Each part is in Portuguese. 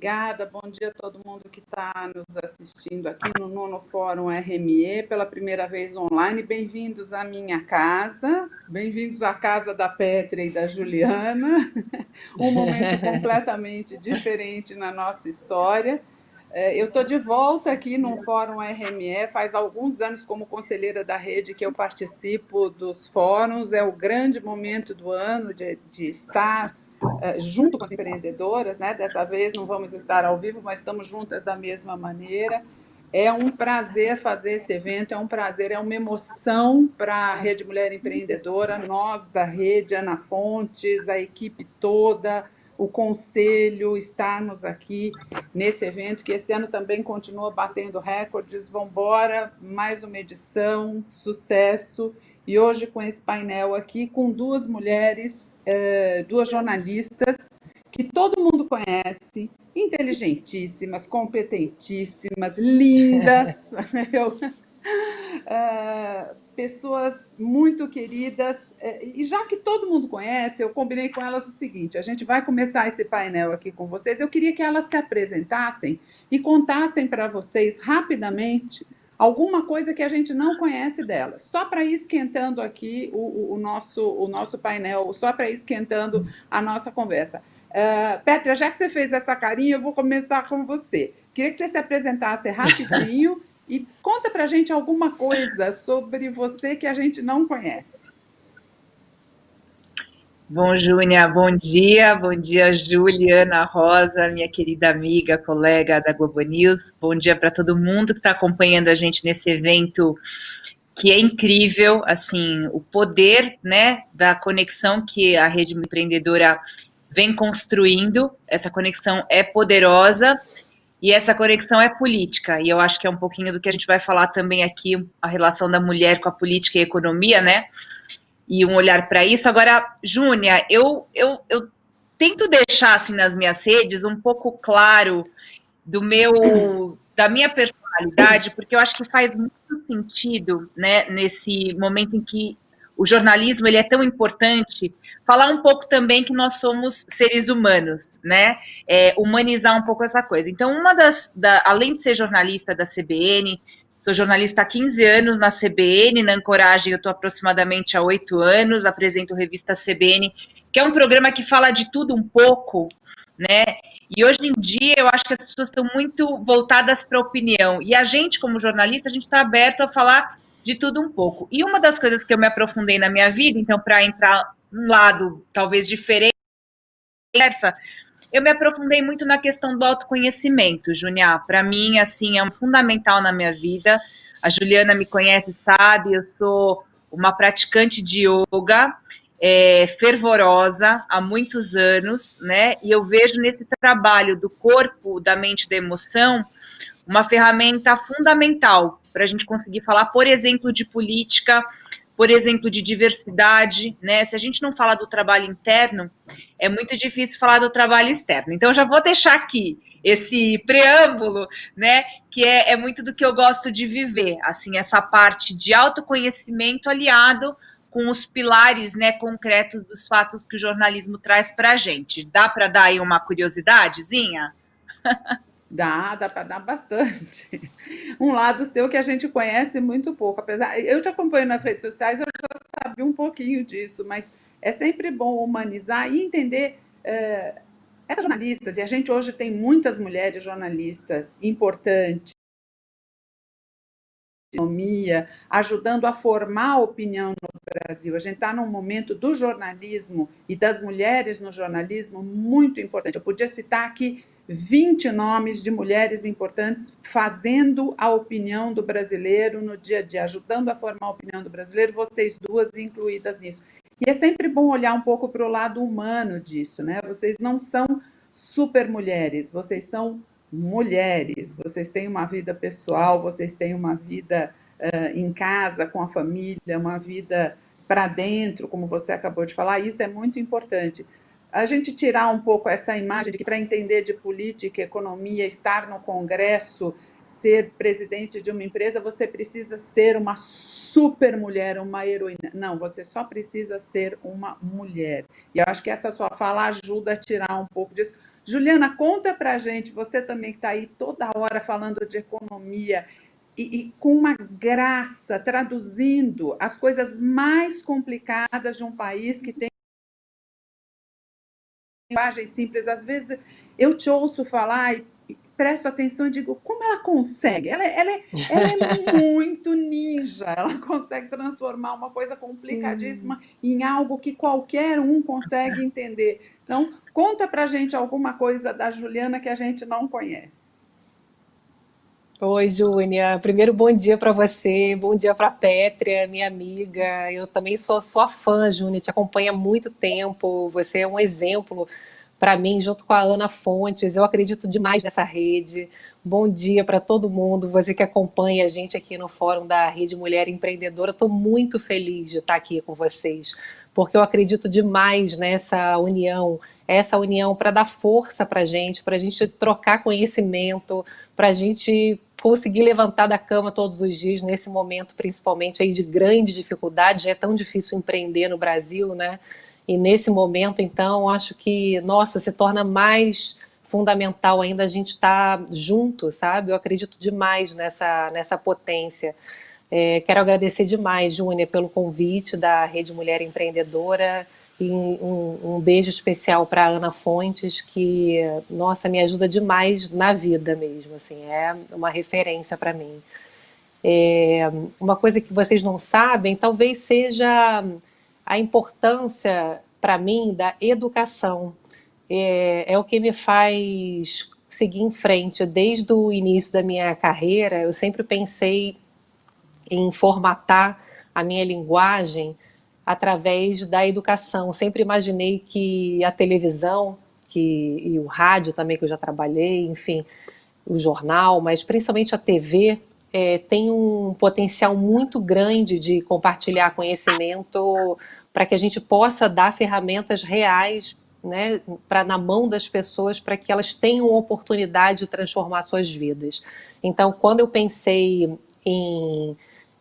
Obrigada, bom dia a todo mundo que está nos assistindo aqui no nono Fórum RME, pela primeira vez online. Bem-vindos à minha casa, bem-vindos à casa da Pétria e da Juliana, um momento completamente diferente na nossa história. Eu estou de volta aqui no Fórum RME, faz alguns anos como conselheira da rede que eu participo dos fóruns, é o grande momento do ano de estar junto com as empreendedoras, né? Dessa vez não vamos estar ao vivo, mas estamos juntas da mesma maneira. É um prazer fazer esse evento, é um prazer, é uma emoção para a Rede Mulher Empreendedora, nós da rede, Ana Fontes, a equipe toda, o conselho, estarmos aqui nesse evento, que esse ano também continua batendo recordes. Vamos embora, mais uma edição, sucesso. E hoje com esse painel aqui, com duas mulheres, duas jornalistas, que todo mundo conhece, inteligentíssimas, competentíssimas, lindas, pessoas muito queridas, e já que todo mundo conhece, eu combinei com elas o seguinte: a gente vai começar esse painel aqui com vocês, eu queria que elas se apresentassem e contassem para vocês rapidamente alguma coisa que a gente não conhece delas, só para ir esquentando aqui o nosso painel, só para ir esquentando a nossa conversa. Pétria, já que você fez essa carinha, eu vou começar com você. Queria que você se apresentasse rapidinho e conta para a gente alguma coisa sobre você que a gente não conhece. Bom, Júnia, bom dia, Juliana Rosa, minha querida amiga, colega da Globo News. Bom dia para todo mundo que está acompanhando a gente nesse evento que é incrível, assim, o poder, né, da conexão que a Rede Empreendedora vem construindo. Essa conexão é poderosa. E essa conexão é política, e eu acho que é um pouquinho do que a gente vai falar também aqui, a relação da mulher com a política e a economia, né? E um olhar para isso. Agora, Júnia, eu tento deixar assim nas minhas redes um pouco claro da minha personalidade, porque eu acho que faz muito sentido, né, nesse momento em que o jornalismo ele é tão importante, falar um pouco também que nós somos seres humanos, né? Humanizar um pouco essa coisa. Então, além de ser jornalista da CBN, sou jornalista há 15 anos na CBN, na Ancoragem eu estou aproximadamente há 8 anos, apresento a revista CBN, que é um programa que fala de tudo um pouco, né? E hoje em dia eu acho que as pessoas estão muito voltadas para a opinião, e a gente, como jornalista, a gente está aberto a falar de tudo um pouco. E uma das coisas que eu me aprofundei na minha vida, então, para entrar num lado talvez diferente, eu me aprofundei muito na questão do autoconhecimento, Júnia. Para mim, assim, é um fundamental na minha vida. A Juliana me conhece, sabe, eu sou uma praticante de yoga, fervorosa há muitos anos, né? E eu vejo nesse trabalho do corpo, da mente e da emoção uma ferramenta fundamental para a gente conseguir falar, por exemplo, de política, por exemplo, de diversidade, né? Se a gente não fala do trabalho interno, é muito difícil falar do trabalho externo. Então, já vou deixar aqui esse preâmbulo, né? Que é muito do que eu gosto de viver, assim, essa parte de autoconhecimento aliado com os pilares, né, concretos dos fatos que o jornalismo traz para a gente. Dá para dar aí uma curiosidadezinha? Dá para dar bastante. Um lado seu que a gente conhece muito pouco, apesar. Eu te acompanho nas redes sociais, eu já sabia um pouquinho disso, mas é sempre bom humanizar e entender essas jornalistas, e a gente hoje tem muitas mulheres jornalistas importantes, economia, ajudando a formar a opinião no Brasil. A gente está num momento do jornalismo e das mulheres no jornalismo muito importante. Eu podia citar aqui 20 nomes de mulheres importantes fazendo a opinião do brasileiro no dia a dia, ajudando a formar a opinião do brasileiro, vocês duas incluídas nisso. E é sempre bom olhar um pouco para o lado humano disso, né? Vocês não são super mulheres, vocês são mulheres, vocês têm uma vida pessoal, vocês têm uma vida em casa, com a família, uma vida para dentro, como você acabou de falar, isso é muito importante. A gente tirar um pouco essa imagem de que para entender de política, economia, estar no Congresso, ser presidente de uma empresa, você precisa ser uma super mulher, uma heroína. Não, você só precisa ser uma mulher. E eu acho que essa sua fala ajuda a tirar um pouco disso, Juliana, conta pra gente, você também que está aí toda hora falando de economia e com uma graça, traduzindo as coisas mais complicadas de um país que tem linguagem simples. Às vezes eu te ouço falar e presto atenção e digo, como ela consegue? Ela é muito ninja, ela consegue transformar uma coisa complicadíssima em algo que qualquer um consegue entender. Então, conta pra gente alguma coisa da Juliana que a gente não conhece. Oi, Júnia. Primeiro, bom dia para você, bom dia para a Pétria, minha amiga. Eu também sou sua fã, Júnia, te acompanho há muito tempo. Você é um exemplo para mim, junto com a Ana Fontes. Eu acredito demais nessa rede. Bom dia para todo mundo, você que acompanha a gente aqui no Fórum da Rede Mulher Empreendedora. Estou muito feliz de estar aqui com vocês, porque eu acredito demais nessa união, essa união para dar força para a gente trocar conhecimento, para a gente conseguir levantar da cama todos os dias nesse momento, principalmente aí de grande dificuldade. Já é tão difícil empreender no Brasil, né? E nesse momento, então, acho que, nossa, se torna mais fundamental ainda a gente estar junto, sabe? Eu acredito demais nessa potência. Quero agradecer demais, Júnia, pelo convite da Rede Mulher Empreendedora e um beijo especial para a Ana Fontes, que, nossa, me ajuda demais na vida mesmo, assim, é uma referência para mim. Uma coisa que vocês não sabem, talvez seja a importância para mim da educação. É o que me faz seguir em frente. Desde o início da minha carreira, eu sempre pensei em formatar a minha linguagem através da educação. Sempre imaginei que a televisão, e o rádio também, que eu já trabalhei, enfim, o jornal, mas principalmente a TV, tem um potencial muito grande de compartilhar conhecimento para que a gente possa dar ferramentas reais, né, na mão das pessoas, para que elas tenham oportunidade de transformar suas vidas. Então, quando eu pensei em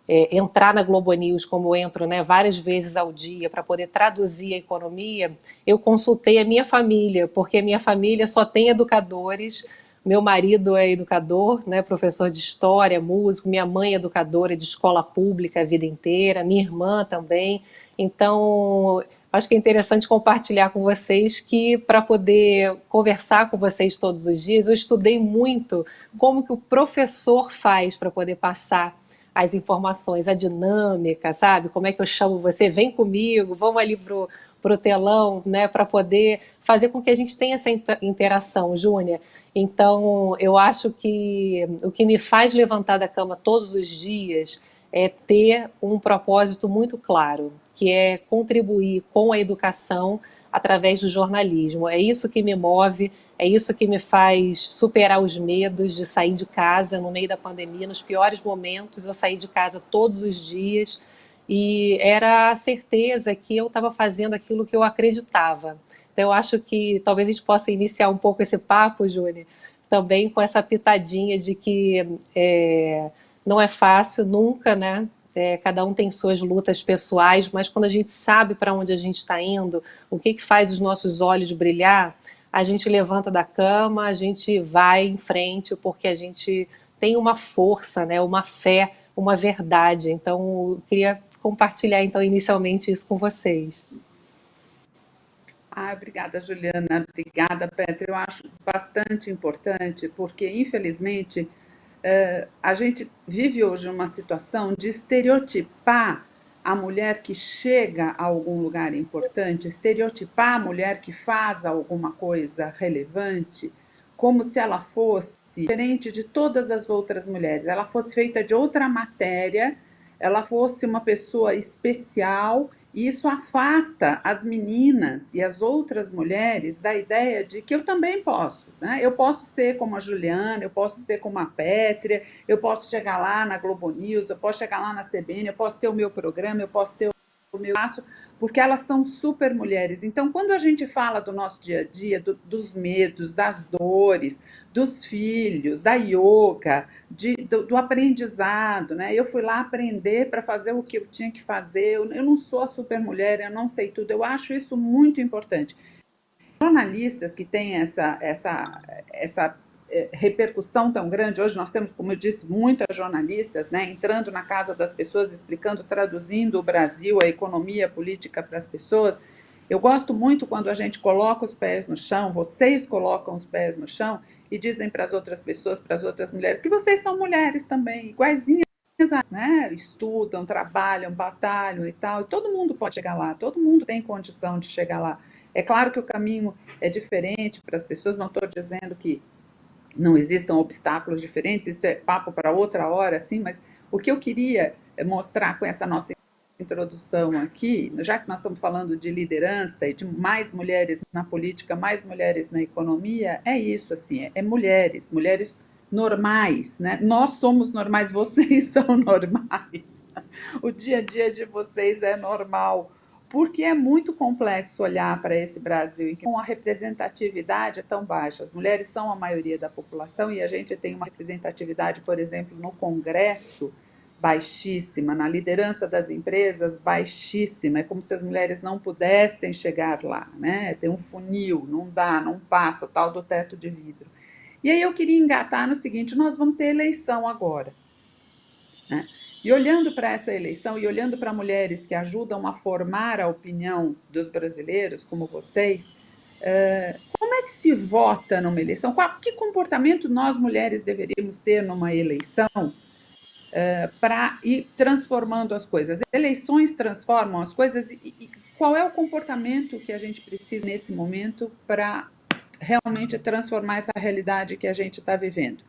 entrar na Globo News, como eu entro, né, várias vezes ao dia para poder traduzir a economia, eu consultei a minha família, porque a minha família só tem educadores. Meu marido é educador, né, professor de história, músico, minha mãe é educadora de escola pública a vida inteira, minha irmã também. Então, acho que é interessante compartilhar com vocês que, para poder conversar com vocês todos os dias, eu estudei muito como que o professor faz para poder passar as informações, a dinâmica, sabe? Como é que eu chamo você? Vem comigo, vamos ali pro telão, né? Para poder fazer com que a gente tenha essa interação, Júnia. Então, eu acho que o que me faz levantar da cama todos os dias é ter um propósito muito claro, que é contribuir com a educação através do jornalismo. É isso que me move, é isso que me faz superar os medos de sair de casa no meio da pandemia. Nos piores momentos, eu saí de casa todos os dias e era a certeza que eu estava fazendo aquilo que eu acreditava. Então, eu acho que talvez a gente possa iniciar um pouco esse papo, Júnior, também com essa pitadinha de que não é fácil nunca, né? Cada um tem suas lutas pessoais, mas quando a gente sabe para onde a gente está indo, o que faz os nossos olhos brilhar, a gente levanta da cama, a gente vai em frente, porque a gente tem uma força, né? Uma fé, uma verdade. Então, eu queria compartilhar, então, inicialmente isso com vocês. Obrigada, Juliana. Obrigada, Petra. Eu acho bastante importante, porque, infelizmente, a gente vive hoje uma situação de estereotipar a mulher que chega a algum lugar importante, estereotipar a mulher que faz alguma coisa relevante, como se ela fosse diferente de todas as outras mulheres, ela fosse feita de outra matéria, ela fosse uma pessoa especial. E isso afasta as meninas e as outras mulheres da ideia de que eu também posso, né? Eu posso ser como a Juliana, eu posso ser como a Pétria, eu posso chegar lá na Globo News, eu posso chegar lá na CBN, eu posso ter o meu programa, eu posso ter o meu espaço, porque elas são super mulheres. Então, quando a gente fala do nosso dia a dia, dos medos, das dores, dos filhos, da yoga, do aprendizado, né? Eu fui lá aprender para fazer o que eu tinha que fazer, eu não sou a super mulher, eu não sei tudo, eu acho isso muito importante. jornalistas que têm essa repercussão tão grande. Hoje nós temos, como eu disse, muitas jornalistas, né, entrando na casa das pessoas, explicando, traduzindo o Brasil, a economia, a política para as pessoas. Eu gosto muito quando a gente coloca os pés no chão, vocês colocam os pés no chão e dizem para as outras pessoas, para as outras mulheres, que vocês são mulheres também, iguaizinhas, né? Estudam, trabalham, batalham e tal, e todo mundo pode chegar lá, todo mundo tem condição de chegar lá. É claro que o caminho é diferente para as pessoas, não estou dizendo que não existam obstáculos diferentes, isso é papo para outra hora, assim, mas o que eu queria mostrar com essa nossa introdução aqui, já que nós estamos falando de liderança e de mais mulheres na política, mais mulheres na economia, é isso, assim, é mulheres normais, né? Nós somos normais, vocês são normais. O dia a dia de vocês é normal, porque é muito complexo olhar para esse Brasil em que a representatividade é tão baixa. As mulheres são a maioria da população e a gente tem uma representatividade, por exemplo, no Congresso, baixíssima, na liderança das empresas, baixíssima. É como se as mulheres não pudessem chegar lá, né? Tem um funil, não dá, não passa, o tal do teto de vidro. E aí eu queria engatar no seguinte, nós vamos ter eleição agora, né? E olhando para essa eleição e olhando para mulheres que ajudam a formar a opinião dos brasileiros, como vocês, como é que se vota numa eleição? Que comportamento nós mulheres deveríamos ter numa eleição para ir transformando as coisas? Eleições transformam as coisas e qual é o comportamento que a gente precisa nesse momento para realmente transformar essa realidade que a gente está vivendo?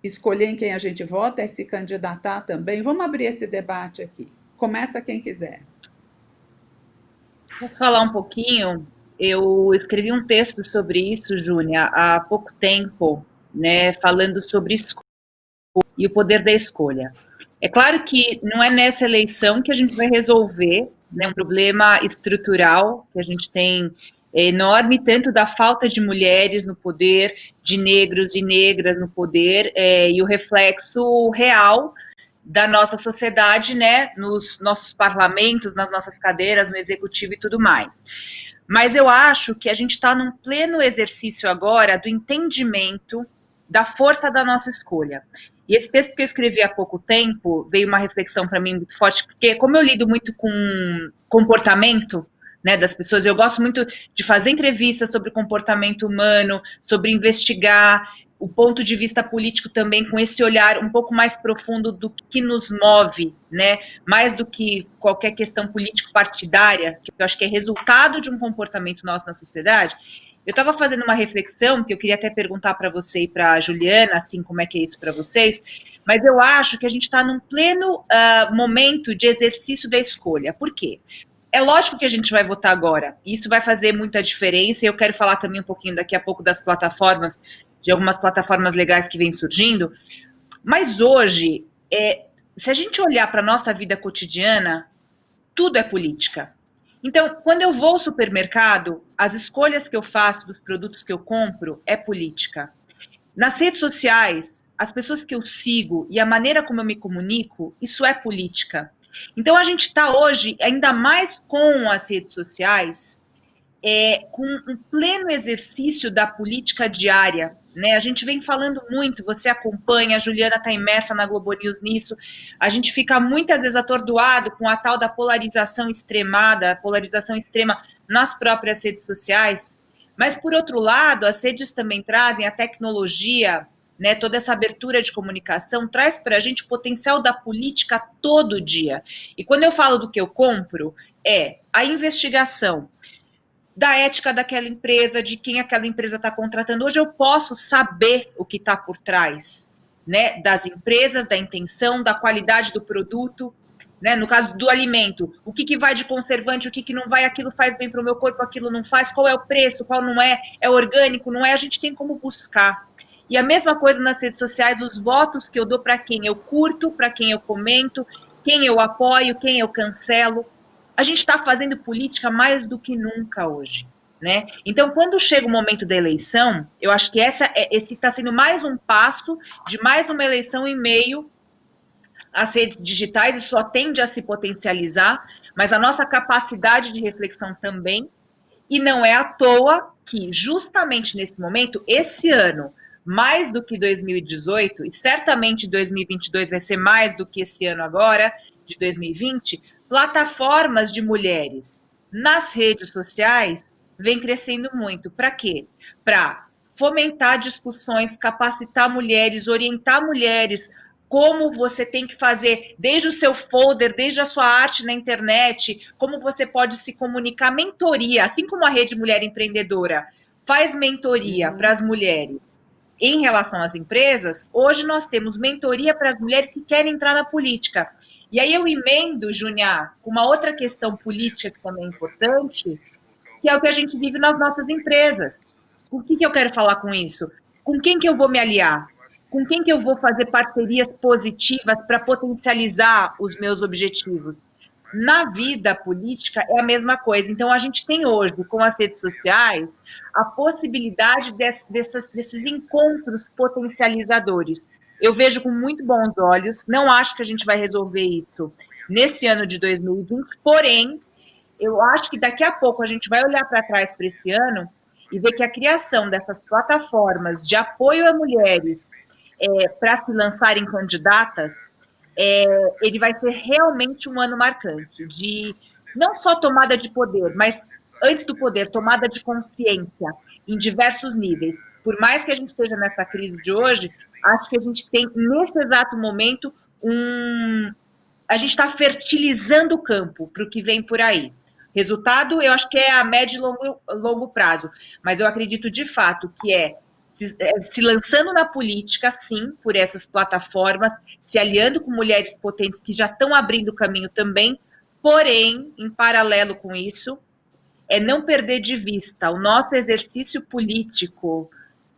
Escolher em quem a gente vota, é se candidatar também. Vamos abrir esse debate aqui. Começa quem quiser. Posso falar um pouquinho? Eu escrevi um texto sobre isso, Júnia, há pouco tempo, né, falando sobre escolha e o poder da escolha. É claro que não é nessa eleição que a gente vai resolver, né, um problema estrutural que a gente tem enorme, tanto da falta de mulheres no poder, de negros e negras no poder, e o reflexo real da nossa sociedade, né, nos nossos parlamentos, nas nossas cadeiras, no executivo e tudo mais. Mas eu acho que a gente está num pleno exercício agora do entendimento da força da nossa escolha. E esse texto que eu escrevi há pouco tempo, veio uma reflexão para mim muito forte, porque como eu lido muito com comportamento, né, das pessoas, eu gosto muito de fazer entrevistas sobre comportamento humano, sobre investigar o ponto de vista político também, com esse olhar um pouco mais profundo do que nos move, né, mais do que qualquer questão político-partidária, que eu acho que é resultado de um comportamento nosso na sociedade. Eu estava fazendo uma reflexão, que eu queria até perguntar para você e para a Juliana, assim, como é que é isso para vocês, mas eu acho que a gente está num pleno momento de exercício da escolha. Por quê? É lógico que a gente vai votar agora, e isso vai fazer muita diferença, e eu quero falar também um pouquinho daqui a pouco das plataformas, de algumas plataformas legais que vêm surgindo, mas hoje, se a gente olhar para a nossa vida cotidiana, tudo é política. Então, quando eu vou ao supermercado, as escolhas que eu faço dos produtos que eu compro é política. Nas redes sociais, as pessoas que eu sigo e a maneira como eu me comunico, isso é política. Então, a gente está hoje, ainda mais com as redes sociais, com um pleno exercício da política diária, né? A gente vem falando muito, você acompanha, a Juliana está imersa na Globo News nisso, a gente fica muitas vezes atordoado com a tal da polarização extremada, a polarização extrema nas próprias redes sociais, mas, por outro lado, as redes também trazem a tecnologia, né, toda essa abertura de comunicação, traz para a gente o potencial da política todo dia. E quando eu falo do que eu compro, a investigação da ética daquela empresa, de quem aquela empresa está contratando. Hoje eu posso saber o que está por trás, né, das empresas, da intenção, da qualidade do produto, né, no caso do alimento, o que vai de conservante, o que não vai, aquilo faz bem para o meu corpo, aquilo não faz, qual é o preço, qual não é orgânico, não é, a gente tem como buscar. E a mesma coisa nas redes sociais, os votos que eu dou para quem eu curto, para quem eu comento, quem eu apoio, quem eu cancelo. A gente está fazendo política mais do que nunca hoje, né? Então, quando chega o momento da eleição, eu acho que esse está sendo mais um passo de mais uma eleição em meio às redes digitais, isso só tende a se potencializar, mas a nossa capacidade de reflexão também. E não é à toa que, justamente nesse momento, esse ano, mais do que 2018, e certamente 2022 vai ser mais do que esse ano agora, de 2020, plataformas de mulheres nas redes sociais vem crescendo muito. Para quê? Para fomentar discussões, capacitar mulheres, orientar mulheres, como você tem que fazer, desde o seu folder, desde a sua arte na internet, como você pode se comunicar, mentoria, assim como a Rede Mulher Empreendedora faz mentoria para as mulheres em relação às empresas, hoje nós temos mentoria para as mulheres que querem entrar na política. E aí eu emendo, Júnia, com uma outra questão política que também é importante, que é o que a gente vive nas nossas empresas. O que eu quero falar com isso? Com quem que eu vou me aliar? Com quem que eu vou fazer parcerias positivas para potencializar os meus objetivos? Na vida política é a mesma coisa. Então, a gente tem hoje, com as redes sociais, a possibilidade desses encontros potencializadores. Eu vejo com muito bons olhos, não acho que a gente vai resolver isso nesse ano de 2020, porém, eu acho que daqui a pouco a gente vai olhar para trás para esse ano e ver que a criação dessas plataformas de apoio a mulheres para se lançarem candidatas, ele vai ser realmente um ano marcante de não só tomada de poder, mas antes do poder, tomada de consciência em diversos níveis. Por mais que a gente esteja nessa crise de hoje, acho que a gente tem, nesse exato momento, a gente está fertilizando o campo para o que vem por aí. Resultado, eu acho que é a médio e longo prazo, mas eu acredito de fato que se lançando na política, sim, por essas plataformas, se aliando com mulheres potentes que já estão abrindo o caminho também, porém, em paralelo com isso, é não perder de vista o nosso exercício político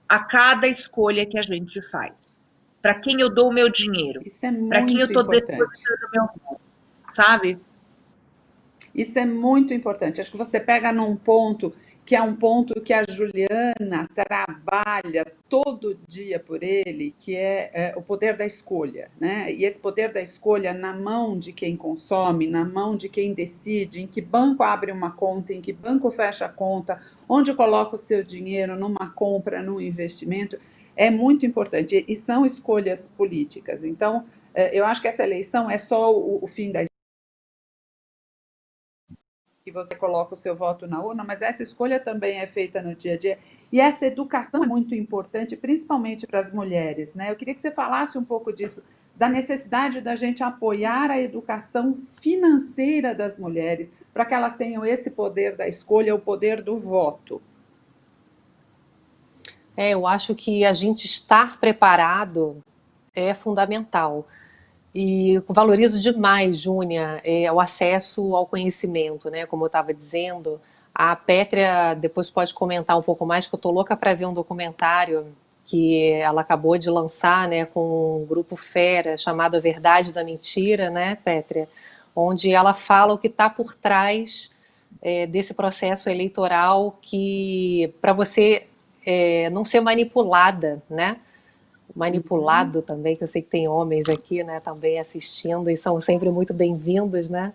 a cada escolha que a gente faz. Para quem eu dou o meu dinheiro? Isso é Para quem eu muito estou importante. depositando o meu voto? Sabe? Isso é muito importante. Acho que você pega num ponto que é um ponto que a Juliana trabalha todo dia por ele, que é o poder da escolha, né? E esse poder da escolha na mão de quem consome, na mão de quem decide, em que banco abre uma conta, em que banco fecha a conta, onde coloca o seu dinheiro numa compra, num investimento, é muito importante. E são escolhas políticas. Então, eu acho que essa eleição é só o fim da que você coloca o seu voto na urna, mas essa escolha também é feita no dia a dia. E essa educação é muito importante, principalmente para as mulheres, né? Eu queria que você falasse um pouco disso, da necessidade da gente apoiar a educação financeira das mulheres, para que elas tenham esse poder da escolha, o poder do voto. Eu acho que a gente estar preparado é fundamental. E valorizo demais, Júnia, o acesso ao conhecimento, né? Como eu estava dizendo, a Pétria depois pode comentar um pouco mais, que eu estou louca para ver um documentário que ela acabou de lançar, né, com um grupo fera chamado A Verdade da Mentira, né, Pétria? Onde ela fala o que está por trás desse processo eleitoral que para você não ser manipulada, né? Manipulado também, que eu sei que tem homens aqui, né, também assistindo e são sempre muito bem-vindos, né?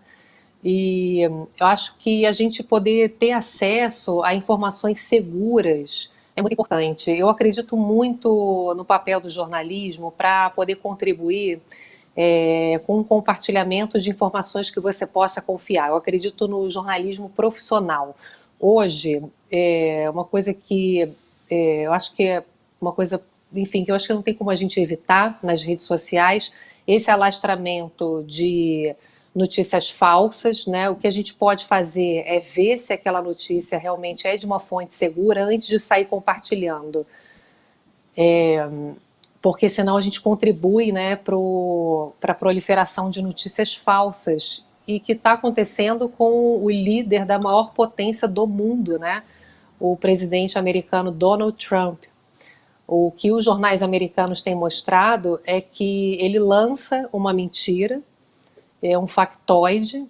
E eu acho que a gente poder ter acesso a informações seguras é muito importante. Eu acredito muito no papel do jornalismo para poder contribuir com o compartilhamento de informações que você possa confiar. Eu acredito no jornalismo profissional. Hoje, uma coisa que eu acho que é uma coisa, enfim, que eu acho que não tem como a gente evitar nas redes sociais, esse alastramento de notícias falsas, né? O que a gente pode fazer é ver se aquela notícia realmente é de uma fonte segura antes de sair compartilhando. Porque senão a gente contribui, né, para a proliferação de notícias falsas, e que está acontecendo com o líder da maior potência do mundo, né, o presidente americano Donald Trump. O que os jornais americanos têm mostrado é que ele lança uma mentira, um factoide,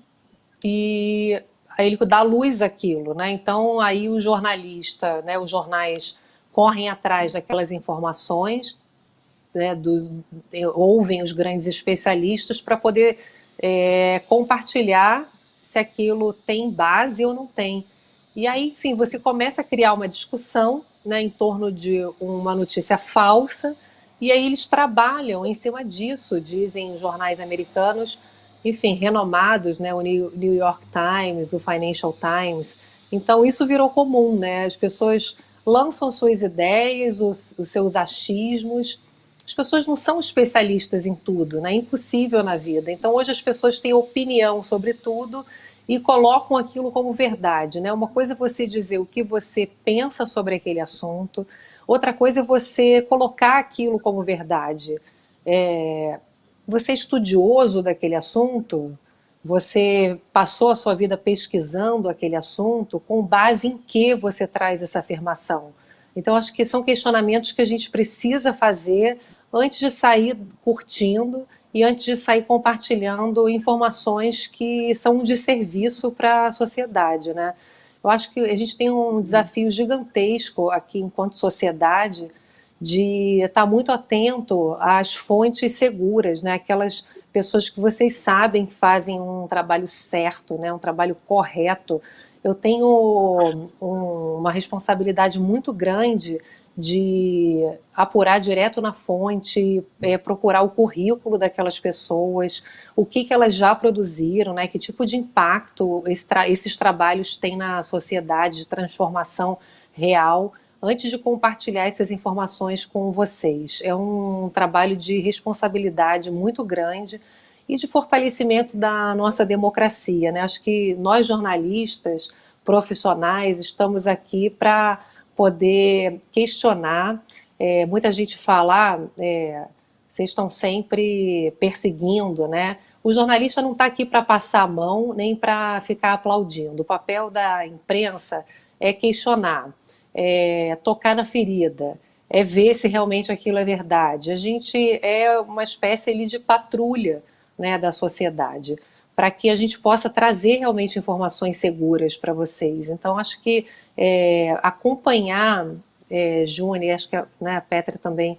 e aí ele dá luz àquilo, né? Então aí o jornalista, né, os jornais correm atrás daquelas informações, né, ouvem os grandes especialistas para poder compartilhar se aquilo tem base ou não tem. E aí, enfim, você começa a criar uma discussão, né, em torno de uma notícia falsa, e aí eles trabalham em cima disso, dizem jornais americanos, enfim, renomados, né, o New York Times, o Financial Times. Então, isso virou comum, né? As pessoas lançam suas ideias, os seus achismos. As pessoas não são especialistas em tudo, né? É impossível na vida. Então, hoje as pessoas têm opinião sobre tudo e colocam aquilo como verdade, né? Uma coisa é você dizer o que você pensa sobre aquele assunto, outra coisa é você colocar aquilo como verdade. Você é estudioso daquele assunto? Você passou a sua vida pesquisando aquele assunto? Com base em que você traz essa afirmação? Então, acho que são questionamentos que a gente precisa fazer antes de sair curtindo e antes de sair compartilhando informações que são de serviço para a sociedade, né? Eu acho que a gente tem um desafio gigantesco aqui enquanto sociedade de estar muito atento às fontes seguras, né? Aquelas pessoas que vocês sabem que fazem um trabalho certo, né? Um trabalho correto. Eu tenho uma responsabilidade muito grande de apurar direto na fonte, procurar o currículo daquelas pessoas, o que elas já produziram, né? Que tipo de impacto esses trabalhos têm na sociedade de transformação real, antes de compartilhar essas informações com vocês. É um trabalho de responsabilidade muito grande e de fortalecimento da nossa democracia, né? Acho que nós jornalistas, profissionais, estamos aqui para poder questionar. Muita gente fala, vocês estão sempre perseguindo, né? O jornalista não está aqui para passar a mão nem para ficar aplaudindo. O papel da imprensa é questionar, tocar na ferida, ver se realmente aquilo é verdade. A gente é uma espécie ali de patrulha, né, da sociedade, para que a gente possa trazer realmente informações seguras para vocês. Então, acho que acompanhar, Júnior, acho que a Petra também,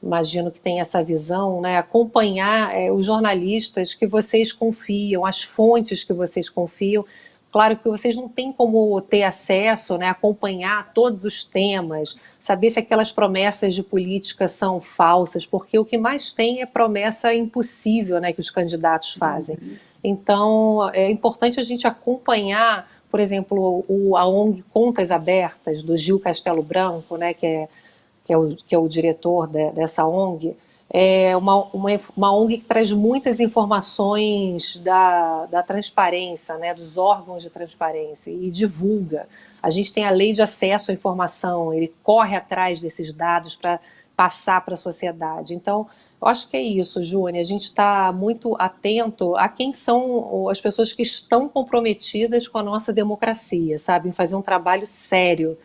imagino que tem essa visão, né, acompanhar os jornalistas que vocês confiam, as fontes que vocês confiam. Claro que vocês não têm como ter acesso, né, acompanhar todos os temas, saber se aquelas promessas de política são falsas, porque o que mais tem é promessa impossível, né, que os candidatos fazem. Então, é importante a gente acompanhar, por exemplo, a ONG Contas Abertas, do Gil Castelo Branco, né, que é o diretor dessa ONG. É uma ONG que traz muitas informações da transparência, né, dos órgãos de transparência, e divulga. A gente tem a lei de acesso à informação, ele corre atrás desses dados para passar para a sociedade. Então, eu acho que é isso, Júnior, a gente está muito atento a quem são as pessoas que estão comprometidas com a nossa democracia, sabe, em fazer um trabalho sério,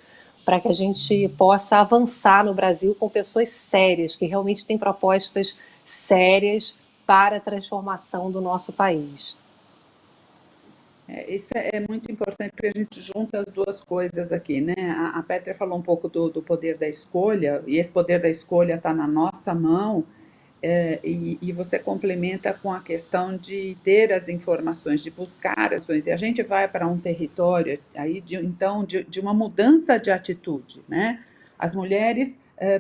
para que a gente possa avançar no Brasil com pessoas sérias, que realmente têm propostas sérias para a transformação do nosso país. Isso é muito importante, porque a gente junta as duas coisas aqui, né? A Petra falou um pouco do poder da escolha, e esse poder da escolha está na nossa mão, e você complementa com a questão de ter as informações, de buscar ações, e a gente vai para um território aí de uma mudança de atitude, né? As mulheres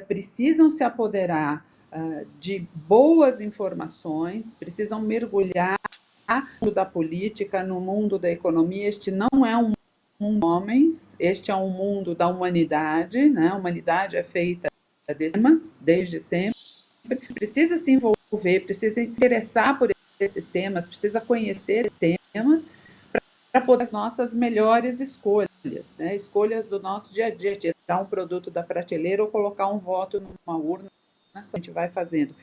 precisam se apoderar de boas informações, precisam mergulhar no mundo da política, no mundo da economia. Este não é um mundo de homens, este é um mundo da humanidade, né? A humanidade é feita desde sempre. Precisa se envolver, precisa se interessar por esses temas, precisa conhecer esses temas para poder as nossas melhores escolhas, né? Escolhas do nosso dia a dia, tirar um produto da prateleira ou colocar um voto numa urna, a gente vai fazendo.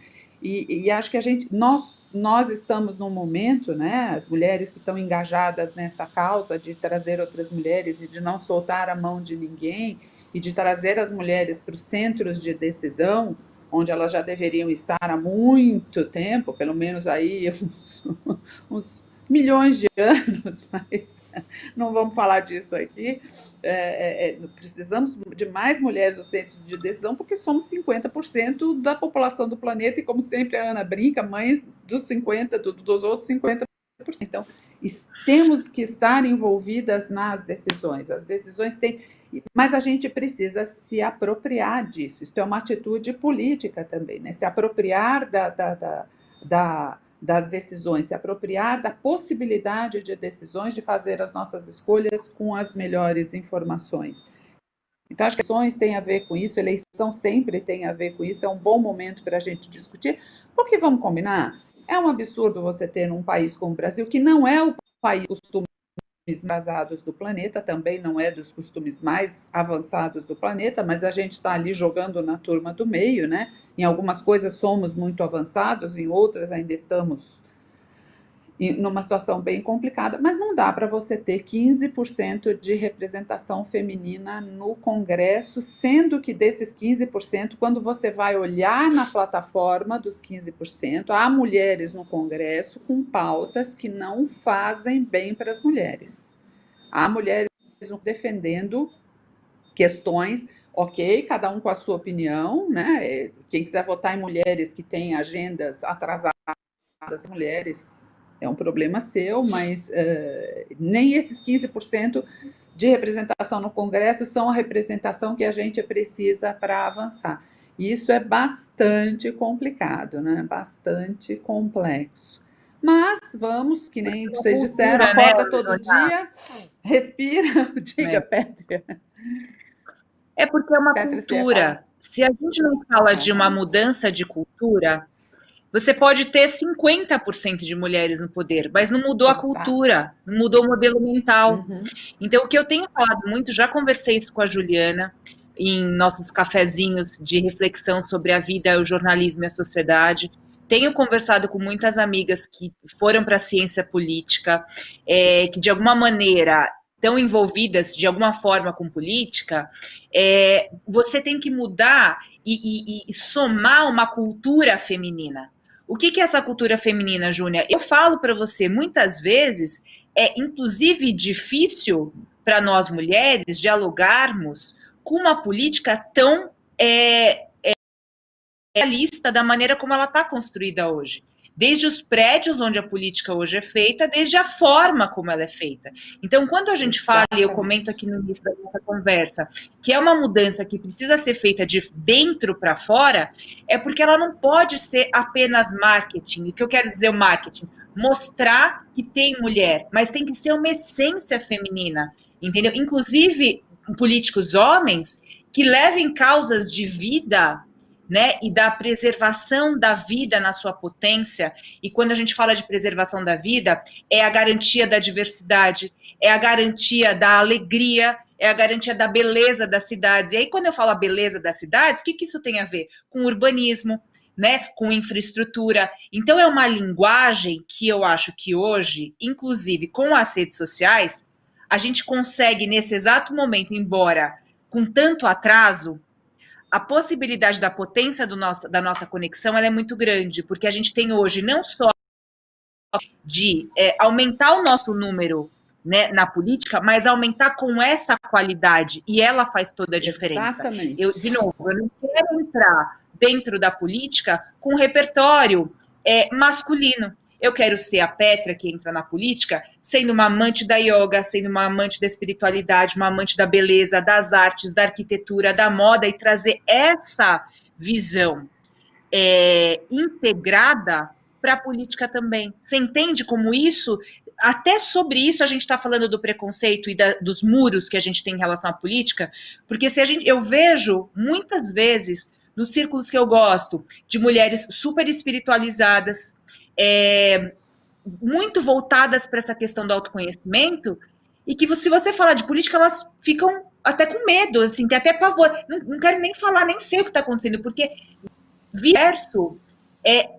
E acho que nós estamos num momento, né, as mulheres que estão engajadas nessa causa de trazer outras mulheres e de não soltar a mão de ninguém e de trazer as mulheres para os centros de decisão, onde elas já deveriam estar há muito tempo, pelo menos aí uns milhões de anos, mas não vamos falar disso aqui. Precisamos de mais mulheres no centro de decisão, porque somos 50% da população do planeta, e como sempre a Ana brinca, mães dos outros 50%. 50%. Então, temos que estar envolvidas nas decisões. As decisões têm... Mas a gente precisa se apropriar disso. Isso é uma atitude política também, né? Se apropriar das decisões, se apropriar da possibilidade de decisões, de fazer as nossas escolhas com as melhores informações. Então, acho que eleições têm a ver com isso, eleição sempre tem a ver com isso, é um bom momento para a gente discutir, porque vamos combinar, é um absurdo você ter num país como o Brasil, que não é o país dos costumes mais avançados do planeta, também não é dos costumes mais avançados do planeta, mas a gente está ali jogando na turma do meio, né? Em algumas coisas somos muito avançados, em outras ainda estamos numa situação bem complicada, mas não dá para você ter 15% de representação feminina no Congresso, sendo que desses 15%, quando você vai olhar na plataforma dos 15%, há mulheres no Congresso com pautas que não fazem bem para as mulheres. Há mulheres defendendo questões, ok, cada um com a sua opinião, né? Quem quiser votar em mulheres que têm agendas atrasadas, mulheres... É um problema seu, mas nem esses 15% de representação no Congresso são a representação que a gente precisa para avançar. E isso é bastante complicado, né? Bastante complexo. Mas vamos, que nem vocês disseram, acorda todo dia, respira, diga, Pétria. É porque é uma cultura. Se a gente não fala de uma mudança de cultura... Você pode ter 50% de mulheres no poder, mas não mudou a cultura, não mudou o modelo mental. Então, o que eu tenho falado muito, já conversei isso com a Juliana, em nossos cafezinhos de reflexão sobre a vida, o jornalismo e a sociedade. Tenho conversado com muitas amigas que foram para a ciência política, que de alguma maneira estão envolvidas de alguma forma com política. Você tem que mudar e somar uma cultura feminina. O que é essa cultura feminina, Júnia? Eu falo para você, muitas vezes, é inclusive difícil para nós mulheres dialogarmos com uma política tão realista da maneira como ela está construída hoje. Desde os prédios onde a política hoje é feita, desde a forma como ela é feita. Então, quando a gente fala, e eu comento aqui no início da nossa conversa, que é uma mudança que precisa ser feita de dentro para fora, é porque ela não pode ser apenas marketing. O que eu quero dizer, o marketing? Mostrar que tem mulher, mas tem que ser uma essência feminina, entendeu? Inclusive, políticos homens que levem causas de vida, né, e da preservação da vida na sua potência. E quando a gente fala de preservação da vida, é a garantia da diversidade, é a garantia da alegria, é a garantia da beleza das cidades. E aí, quando eu falo a beleza das cidades, o que isso tem a ver? Com urbanismo, né, com infraestrutura. Então, é uma linguagem que eu acho que hoje, inclusive com as redes sociais, a gente consegue, nesse exato momento, embora com tanto atraso, a possibilidade da potência da nossa conexão ela é muito grande, porque a gente tem hoje não só de aumentar o nosso número, né, na política, mas aumentar com essa qualidade, e ela faz toda a diferença. Exatamente. De novo, eu não quero entrar dentro da política com repertório masculino. Eu quero ser a Petra que entra na política sendo uma amante da yoga, sendo uma amante da espiritualidade, uma amante da beleza, das artes, da arquitetura, da moda, e trazer essa visão integrada para a política também. Você entende como isso, até sobre isso a gente está falando do preconceito e dos muros que a gente tem em relação à política, porque eu vejo muitas vezes nos círculos que eu gosto de mulheres super espiritualizadas, muito voltadas para essa questão do autoconhecimento, e que se você falar de política, elas ficam até com medo, assim, tem até pavor, não quero nem falar, nem sei o que está acontecendo, porque verso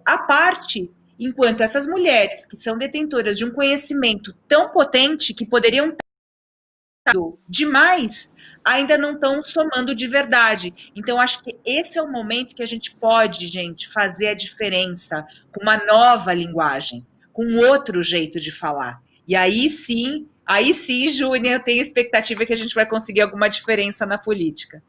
a parte, enquanto essas mulheres que são detentoras de um conhecimento tão potente, que poderiam ter demais, ainda não estão somando de verdade. Então, acho que esse é o momento que a gente pode, gente, fazer a diferença com uma nova linguagem, com outro jeito de falar. E aí sim, Júnior, eu tenho expectativa que a gente vai conseguir alguma diferença na política.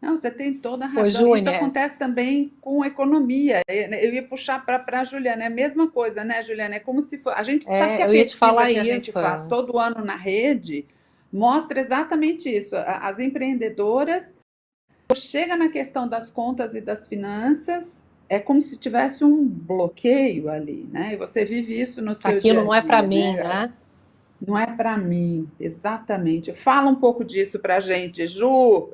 Não, você tem toda a Ô, razão. Isso Júnia, acontece também com economia. Eu ia puxar para a Juliana, é a mesma coisa, né, Juliana? É como se for. A gente sabe que a eu ia te pesquisa falar que a gente isso. faz todo ano na rede mostra exatamente isso. As empreendedoras chega na questão das contas e das finanças, é como se tivesse um bloqueio ali, né? E você vive isso no seu dia Aquilo a não é para dia, mim, né? né? Não é para mim, exatamente. Fala um pouco disso para a gente, Ju.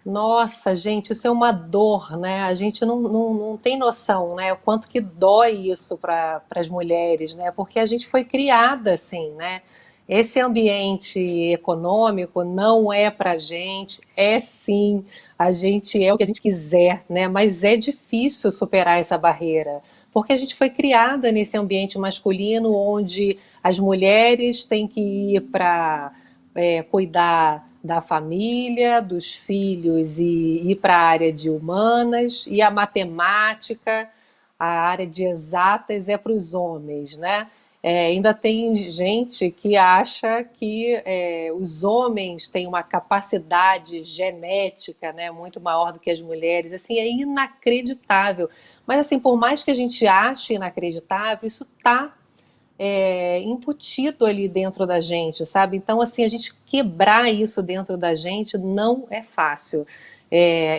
Nossa, gente, isso é uma dor, né? A gente não tem noção, né? O quanto que dói isso para as mulheres, né? Porque a gente foi criada assim, né? Esse ambiente econômico não é para gente, é sim, a gente é o que a gente quiser, né? Mas é difícil superar essa barreira, porque a gente foi criada nesse ambiente masculino onde as mulheres têm que ir para cuidar da família, dos filhos e ir para a área de humanas, e a matemática, a área de exatas é para os homens, né? Ainda tem gente que acha que os homens têm uma capacidade genética, né, muito maior do que as mulheres. Assim, é inacreditável. Mas assim, por mais que a gente ache inacreditável, isso está incutido ali dentro da gente, sabe? Então, assim, a gente quebrar isso dentro da gente não é fácil.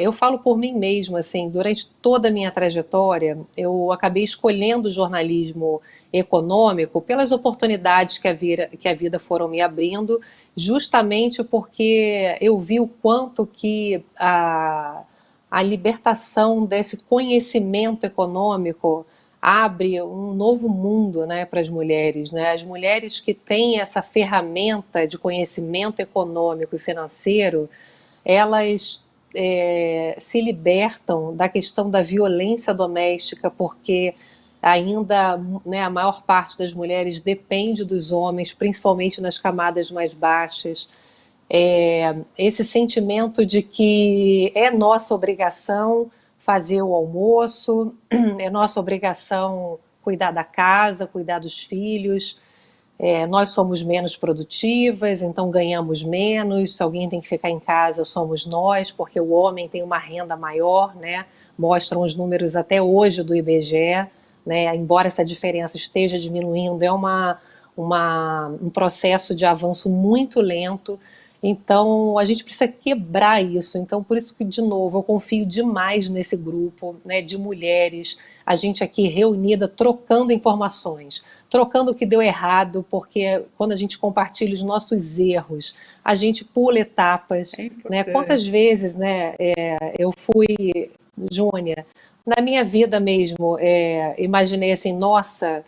Eu falo por mim mesma, assim, durante toda a minha trajetória, eu acabei escolhendo o jornalismo econômico pelas oportunidades que a vida foram me abrindo, justamente porque eu vi o quanto que a libertação desse conhecimento econômico abre um novo mundo, né, para as mulheres, né? As mulheres que têm essa ferramenta de conhecimento econômico e financeiro, elas se libertam da questão da violência doméstica, porque ainda, né, a maior parte das mulheres depende dos homens, principalmente nas camadas mais baixas. Esse sentimento de que é nossa obrigação fazer o almoço, é nossa obrigação cuidar da casa, cuidar dos filhos, nós somos menos produtivas, então ganhamos menos. Se alguém tem que ficar em casa, somos nós, porque o homem tem uma renda maior, né? Mostram os números até hoje do IBGE, né? Embora essa diferença esteja diminuindo, é um processo de avanço muito lento. Então, a gente precisa quebrar isso. Então, por isso que, de novo, eu confio demais nesse grupo, né, de mulheres, a gente aqui reunida, trocando informações, trocando o que deu errado, porque quando a gente compartilha os nossos erros, a gente pula etapas, É né? Quantas importante. vezes, né, eu fui, Júnia, na minha vida mesmo, imaginei assim, nossa,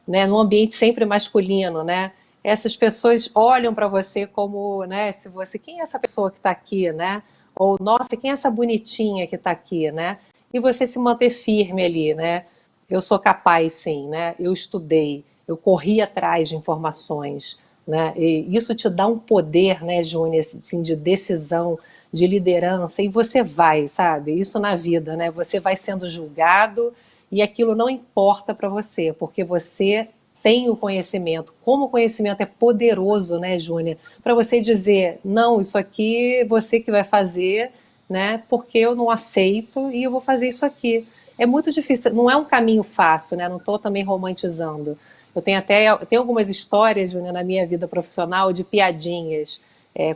né, num ambiente sempre masculino, né? Essas pessoas olham para você como, né, se você, quem é essa pessoa que está aqui, né? Ou, nossa, quem é essa bonitinha que está aqui, né? E você se manter firme ali, né? Eu sou capaz, sim, né? Eu estudei, eu corri atrás de informações, né? E isso te dá um poder, né, Júnior, assim, de decisão, de liderança, e você vai, sabe? Isso na vida, né? Você vai sendo julgado e aquilo não importa para você, porque você tem o conhecimento. Como o conhecimento é poderoso, né, Júnior? Para você dizer, não, isso aqui você que vai fazer, né? Porque eu não aceito e eu vou fazer isso aqui. É muito difícil, não é um caminho fácil, né? Não estou também romantizando. Eu tenho algumas histórias, Júnior, na minha vida profissional de piadinhas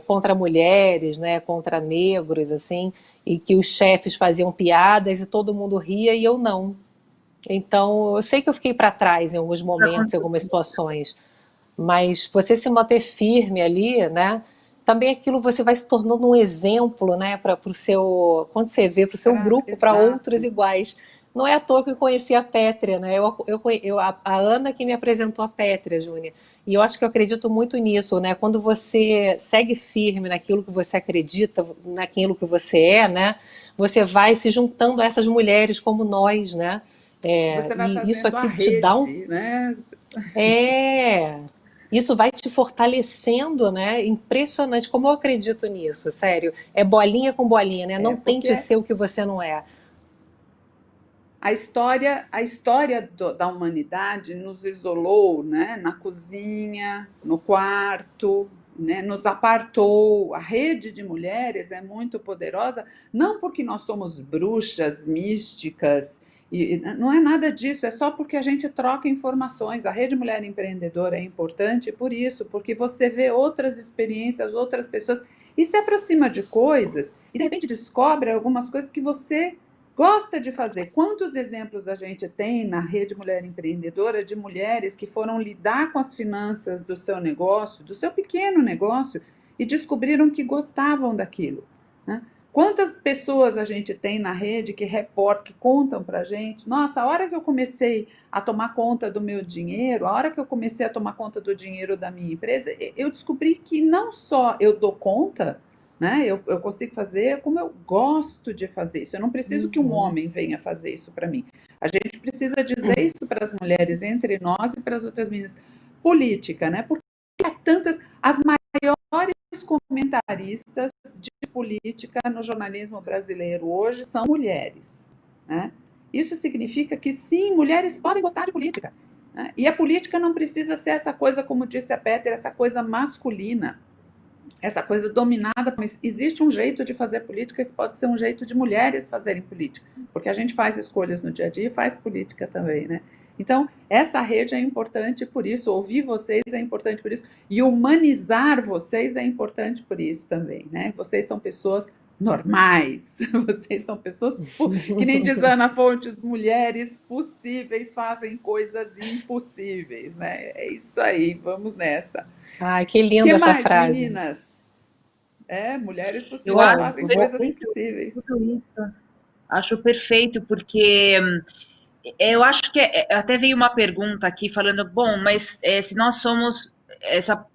contra mulheres, né? Contra negros, assim, e que os chefes faziam piadas e todo mundo ria e eu não. Então, eu sei que eu fiquei para trás em alguns momentos, em algumas situações, mas você se manter firme ali, né? Também aquilo você vai se tornando um exemplo, né, para o seu, quando você vê para o seu grupo, para outros Exato. iguais. Não é à toa que eu conheci a Pétria, né? A Ana que me apresentou a Pétria, Júnia. E eu acho que eu acredito muito nisso, né? Quando você segue firme naquilo que você acredita, naquilo que você é, né? Você vai se juntando a essas mulheres como nós, né? Você vai E isso fazendo a aqui te dá um rede, né? é, isso vai te fortalecendo, né? Impressionante como eu acredito nisso, sério. É bolinha com bolinha, né? Não tente Porque ser o que você não é. da humanidade nos isolou, né? Na cozinha, no quarto, né, nos apartou. A rede de mulheres é muito poderosa, não porque nós somos bruxas místicas, e não é nada disso, é só porque a gente troca informações. A Rede Mulher Empreendedora é importante por isso, porque você vê outras experiências, outras pessoas, e se aproxima de coisas, e de repente descobre algumas coisas que você gosta de fazer. Quantos exemplos a gente tem na Rede Mulher Empreendedora de mulheres que foram lidar com as finanças do seu negócio, do seu pequeno negócio, e descobriram que gostavam daquilo, né? Quantas pessoas a gente tem na rede que reportam, que contam para a gente, nossa, a hora que eu comecei a tomar conta do meu dinheiro, a hora que eu comecei a tomar conta do dinheiro da minha empresa, eu descobri que não só eu dou conta, né? Eu consigo fazer como eu gosto de fazer isso. Eu não preciso que um Uhum. homem venha fazer isso para mim. A gente precisa dizer isso para as mulheres entre nós e para as outras meninas. Política, né? Porque há tantas. As maiores comentaristas de política no jornalismo brasileiro hoje são mulheres, né? Isso significa que sim, mulheres podem gostar de política, né? E a política não precisa ser essa coisa, como disse a Peter, essa coisa masculina, essa coisa dominada, mas existe um jeito de fazer política que pode ser um jeito de mulheres fazerem política, porque a gente faz escolhas no dia a dia e faz política também, né? Então, essa rede é importante por isso, ouvir vocês é importante por isso, e humanizar vocês é importante por isso também, né? Vocês são pessoas normais, vocês são pessoas, que nem diz Ana Fontes, mulheres possíveis fazem coisas impossíveis, né? É isso aí, vamos nessa. Ai, que Que linda essa mais, frase. meninas? É, mulheres Eu possíveis acho fazem Nossa. coisas perfeito impossíveis. tudo isso. Acho perfeito, porque eu acho que até veio uma pergunta aqui falando, bom, mas se nós somos essa,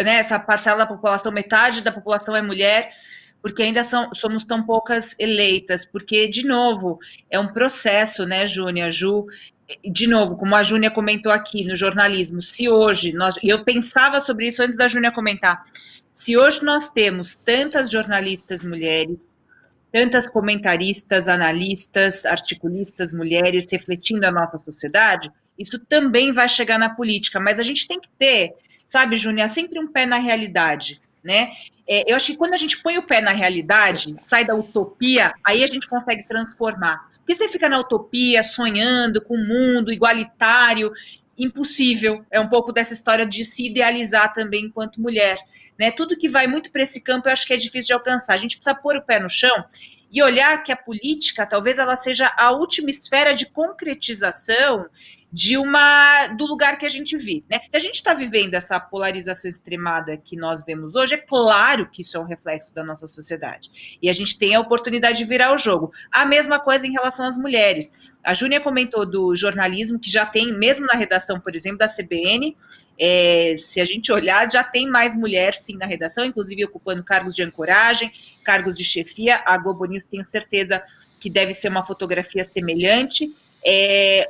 né, essa parcela da população, metade da população é mulher, porque ainda somos tão poucas eleitas, porque, de novo, é um processo, né, Júnia, Ju, de novo, como a Júnia comentou aqui no jornalismo, se hoje nós, e eu pensava sobre isso antes da Júnia comentar, se hoje nós temos tantas jornalistas mulheres, tantas comentaristas, analistas, articulistas, mulheres refletindo a nossa sociedade, isso também vai chegar na política, mas a gente tem que ter, sabe, Júnia, sempre um pé na realidade, né? Eu acho que quando a gente põe o pé na realidade, sai da utopia, aí a gente consegue transformar. Porque você fica na utopia, sonhando com um mundo igualitário, impossível. É um pouco dessa história de se idealizar também enquanto mulher, né? Tudo que vai muito para esse campo, eu acho que é difícil de alcançar. A gente precisa pôr o pé no chão e olhar que a política, talvez ela seja a última esfera de concretização do lugar que a gente vive, né? Se a gente está vivendo essa polarização extremada que nós vemos hoje, é claro que isso é um reflexo da nossa sociedade. E a gente tem a oportunidade de virar o jogo. A mesma coisa em relação às mulheres. A Júnia comentou do jornalismo, que já tem, mesmo na redação, por exemplo, da CBN, se a gente olhar, já tem mais mulher, sim, na redação, inclusive ocupando cargos de ancoragem, cargos de chefia. A Globo News, tenho certeza que deve ser uma fotografia semelhante.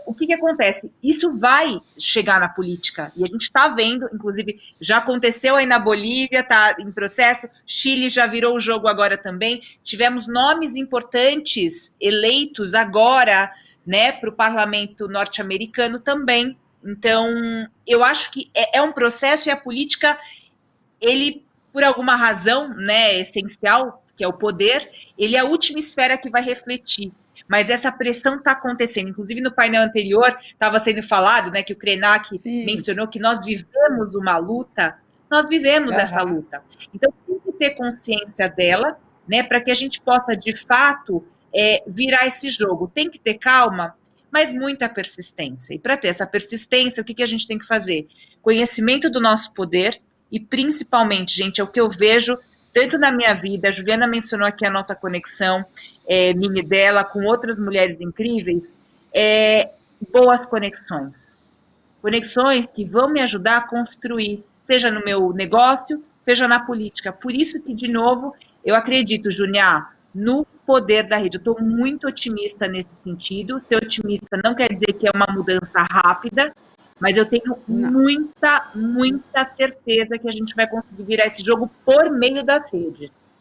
O que acontece? Isso vai chegar na política, e a gente está vendo, inclusive, já aconteceu aí na Bolívia, está em processo, Chile já virou o jogo agora também, tivemos nomes importantes eleitos agora, né, para o parlamento norte-americano também. Então, eu acho que é um processo, e a política, ele, por alguma razão, né, essencial, que é o poder, ele é a última esfera que vai refletir. Mas essa pressão está acontecendo. Inclusive, no painel anterior, estava sendo falado, né, que o Krenak Sim. mencionou que nós vivemos uma luta, nós vivemos essa Aham. luta. Então, tem que ter consciência dela, né, para que a gente possa, de fato, virar esse jogo. Tem que ter calma, mas muita persistência. E para ter essa persistência, o que a gente tem que fazer? Conhecimento do nosso poder, e principalmente, gente, é o que eu vejo tanto na minha vida, a Juliana mencionou aqui a nossa conexão, minha e dela, com outras mulheres incríveis, boas conexões. Conexões que vão me ajudar a construir, seja no meu negócio, seja na política. Por isso que, de novo, eu acredito, Junia, no poder da rede. Eu estou muito otimista nesse sentido. Ser otimista não quer dizer que é uma mudança rápida, mas eu tenho Não. muita, muita certeza que a gente vai conseguir virar esse jogo por meio das redes.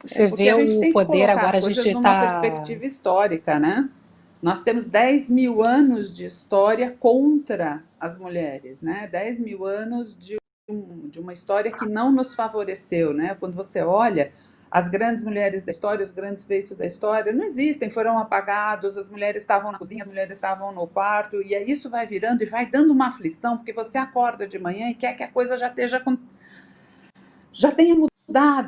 Você Porque vê a gente o tem que poder, colocar agora as a coisas gente numa está. perspectiva histórica, né? Nós temos 10 mil anos de história contra as mulheres, né? 10 mil anos de de uma história que não nos favoreceu, né? Quando você olha as grandes mulheres da história, os grandes feitos da história, não existem, foram apagados, as mulheres estavam na cozinha, as mulheres estavam no quarto, e aí isso vai virando e vai dando uma aflição, porque você acorda de manhã e quer que a coisa já tenha mudado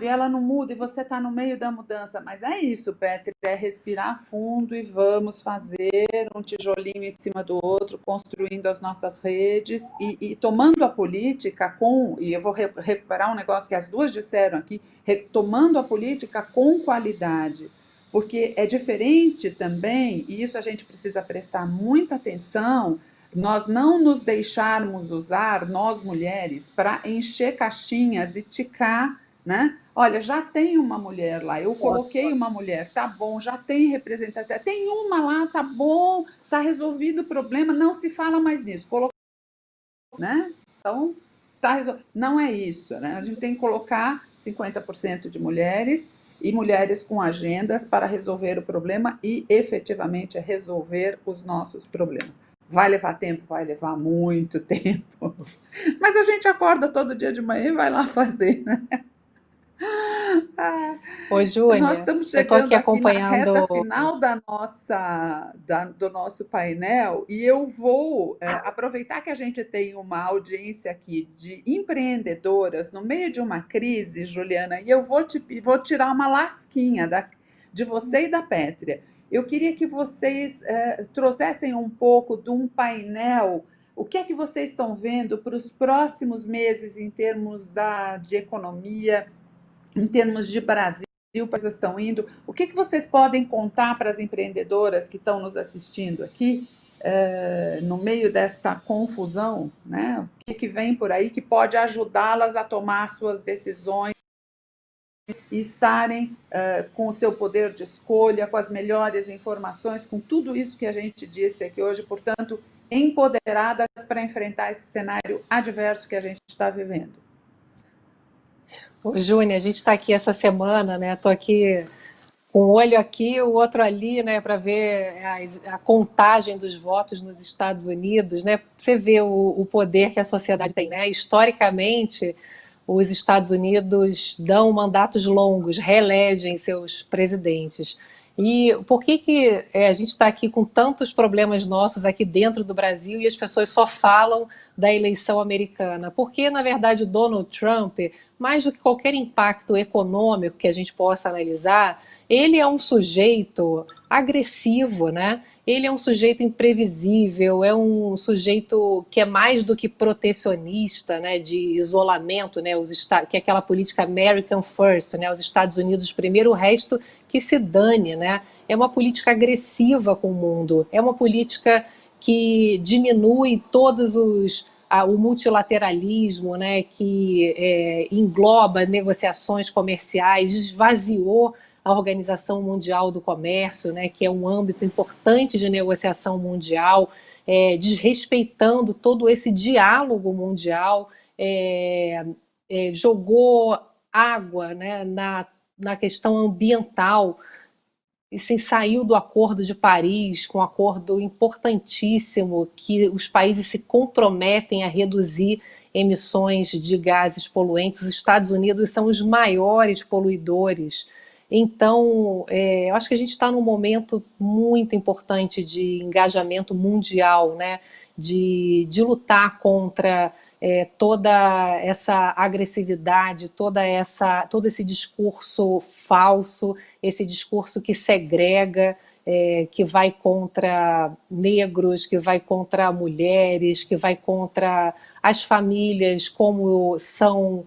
e ela não muda e você está no meio da mudança. Mas é isso, Petri, é respirar fundo e vamos fazer um tijolinho em cima do outro, construindo as nossas redes e tomando a política e eu vou recuperar um negócio que as duas disseram aqui, tomando a política com qualidade. Porque é diferente também, e isso a gente precisa prestar muita atenção, nós não nos deixarmos usar, nós mulheres, para encher caixinhas e ticar, né? Olha, já tem uma mulher lá, eu coloquei uma mulher, tá bom, já tem representatividade, tem uma lá, tá bom, tá resolvido o problema, não se fala mais nisso, colocou, né? Então, está resolvido. Não é isso, né? A gente tem que colocar 50% de mulheres e mulheres com agendas para resolver o problema e efetivamente resolver os nossos problemas. Vai levar tempo? Vai levar muito tempo. Mas a gente acorda todo dia de manhã e vai lá fazer, né? Ô, Nós Júnia, estamos eu estou aqui chegando aqui na reta acompanhando. final do nosso painel e eu vou aproveitar que a gente tem uma audiência aqui de empreendedoras no meio de uma crise, Juliana, e eu vou tirar uma lasquinha de você e da Pétria. Eu queria que vocês trouxessem um pouco de um painel. O que é que vocês estão vendo para os próximos meses em termos de economia, em termos de Brasil, vocês estão indo? O que vocês podem contar para as empreendedoras que estão nos assistindo aqui, no meio desta confusão, né? O que vem por aí que pode ajudá-las a tomar suas decisões e estarem com o seu poder de escolha, com as melhores informações, com tudo isso que a gente disse aqui hoje, portanto, empoderadas para enfrentar esse cenário adverso que a gente está vivendo. Ô, Júnia, a gente está aqui essa semana, né? Estou aqui com um olho aqui, o outro ali, né, para ver a contagem dos votos nos Estados Unidos, né? Você vê o poder que a sociedade tem, né? Historicamente, os Estados Unidos dão mandatos longos, reelegem seus presidentes. E por que a gente está aqui com tantos problemas nossos aqui dentro do Brasil e as pessoas só falam da eleição americana? Porque, na verdade, o Donald Trump, mais do que qualquer impacto econômico que a gente possa analisar, ele é um sujeito agressivo, né? Ele é um sujeito imprevisível, é um sujeito que é mais do que protecionista, né, de isolamento, né, que é aquela política American First, né, os Estados Unidos primeiro, o resto que se dane, né? É uma política agressiva com o mundo, é uma política que diminui o multilateralismo, né, que engloba negociações comerciais, esvaziou a Organização Mundial do Comércio, né, que é um âmbito importante de negociação mundial, desrespeitando todo esse diálogo mundial, jogou água, né, na questão ambiental, e saiu do Acordo de Paris, com um acordo importantíssimo que os países se comprometem a reduzir emissões de gases poluentes. Os Estados Unidos são os maiores poluidores. Então, eu acho que a gente está num momento muito importante de engajamento mundial, né? de lutar contra toda essa agressividade, todo esse discurso falso, esse discurso que segrega, que vai contra negros, que vai contra mulheres, que vai contra as famílias como são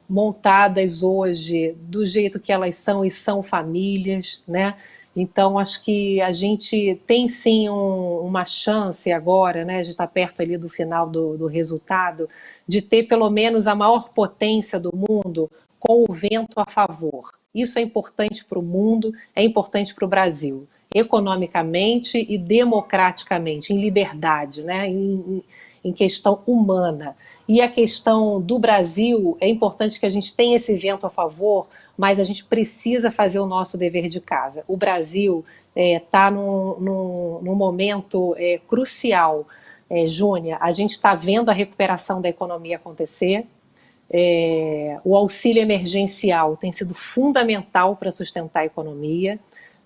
montadas hoje, do jeito que elas são e são famílias, né? Então, acho que a gente tem sim uma chance agora, né? A gente está perto ali do final do resultado, de ter pelo menos a maior potência do mundo com o vento a favor. Isso é importante para o mundo, é importante para o Brasil, economicamente e democraticamente, em liberdade, né? Em questão humana. E a questão do Brasil, é importante que a gente tenha esse vento a favor, mas a gente precisa fazer o nosso dever de casa. O Brasil está num momento crucial. Júnia, a gente está vendo a recuperação da economia acontecer. O auxílio emergencial tem sido fundamental para sustentar a economia,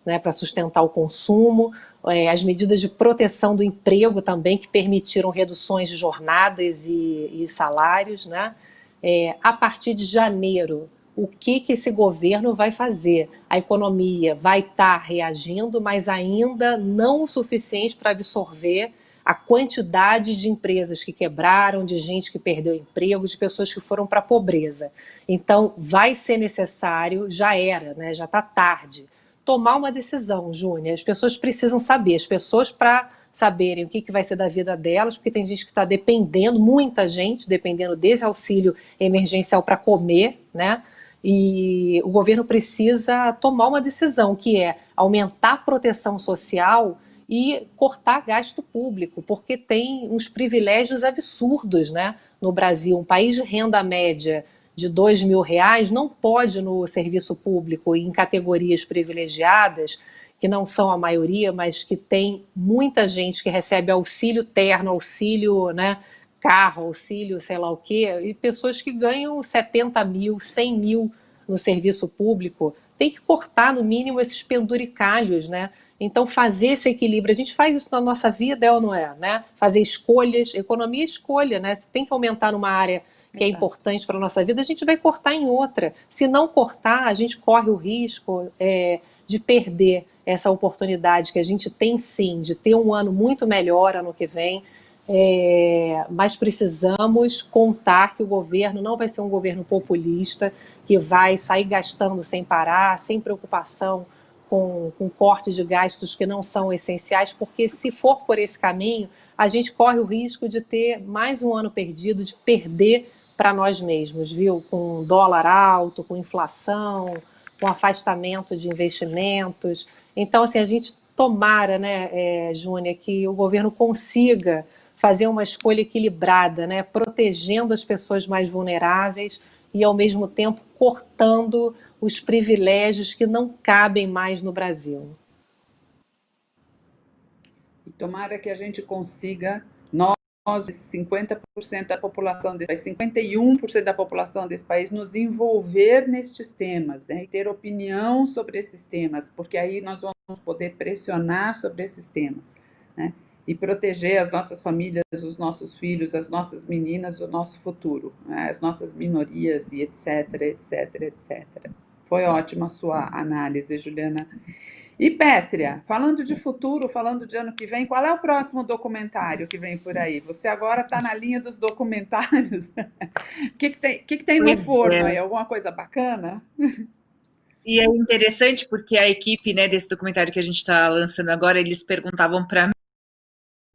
né, para sustentar o consumo, as medidas de proteção do emprego também, que permitiram reduções de jornadas e salários, né? A partir de janeiro, o que esse governo vai fazer? A economia vai estar reagindo, mas ainda não o suficiente para absorver a quantidade de empresas que quebraram, de gente que perdeu emprego, de pessoas que foram para a pobreza. Então, vai ser necessário, já era, né, já está tarde, tomar uma decisão, Júnior. As pessoas precisam saber, as pessoas para saberem o que vai ser da vida delas, porque tem gente que está dependendo, muita gente dependendo desse auxílio emergencial para comer, né? E o governo precisa tomar uma decisão, que é aumentar a proteção social e cortar gasto público, porque tem uns privilégios absurdos, né, no Brasil. Um país de renda média de R$ 2.000 não pode, no serviço público, em categorias privilegiadas, que não são a maioria, mas que tem muita gente que recebe auxílio terno, auxílio, né, carro, auxílio sei lá o quê, e pessoas que ganham 70 mil, 100 mil no serviço público. Tem que cortar, no mínimo, esses penduricalhos, né? Então, fazer esse equilíbrio, a gente faz isso na nossa vida, é ou não é? Né? Fazer escolhas, economia é escolha, né? Se tem que aumentar numa área que é importante para a nossa vida, a gente vai cortar em outra. Se não cortar, a gente corre o risco de perder essa oportunidade que a gente tem, sim, de ter um ano muito melhor ano que vem, mas precisamos contar que o governo não vai ser um governo populista, que vai sair gastando sem parar, sem preocupação com cortes de gastos que não são essenciais, porque se for por esse caminho, a gente corre o risco de ter mais um ano perdido, de perder para nós mesmos, viu? Com dólar alto, com inflação, com afastamento de investimentos. Então, assim, a gente tomara, né, Júnia, que o governo consiga fazer uma escolha equilibrada, né, protegendo as pessoas mais vulneráveis e, ao mesmo tempo, cortando os privilégios que não cabem mais no Brasil. E tomara que a gente consiga, nós, 50% da população desse país, 51% da população desse país, nos envolver nestes temas, né, e ter opinião sobre esses temas, porque aí nós vamos poder pressionar sobre esses temas, né, e proteger as nossas famílias, os nossos filhos, as nossas meninas, o nosso futuro, né, as nossas minorias e etc, etc, etc. Foi ótima a sua análise, Juliana. E Pétria, falando de futuro, falando de ano que vem, qual é o próximo documentário que vem por aí? Você agora está na linha dos documentários. O que tem no forno aí? Alguma coisa bacana? E é interessante porque a equipe, né, desse documentário que a gente está lançando agora, eles perguntavam para mim,